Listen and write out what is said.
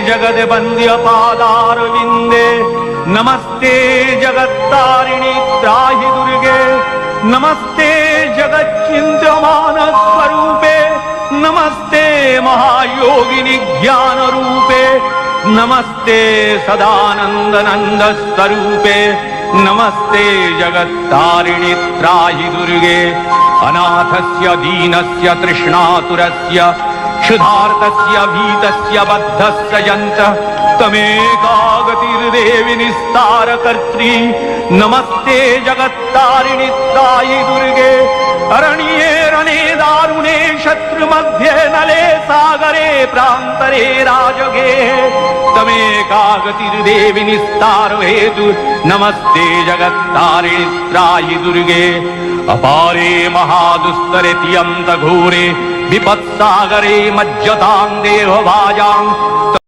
जगद्वन्द्य पादारविन्दे नमस्ते जगत्तारिणि त्राहि दुर्गे नमस्ते जगच्चिन्त्यमान स्वरूपे नमस्ते महायोगिनि ज्ञान रूपे नमस्ते सदानंद नंद स्वरूपे नमस्ते जगत्तारिणि त्राहि दुर्गे अनाथस्य दीनस्य तृष्णातुरस्य क्षुधार्तस्य भीतस्य बद्धस्य यन्तः तमेकागतिर्देवि निस्तारकर्त्री नमस्ते जगत्तारिणि त्राहि दुर्गे अरण्ये रणे दारुणे शत्रुमध्ये नले सागरे प्रान्तरे राजगे तमेकागतिर्देवि निस्तार हेतु नमस्ते जगत्तारिणि त्राहि दुर्गे अपारे महादुस्तरे त्यन्त घोरे विपत्सागरे मज्जतां देहभाजां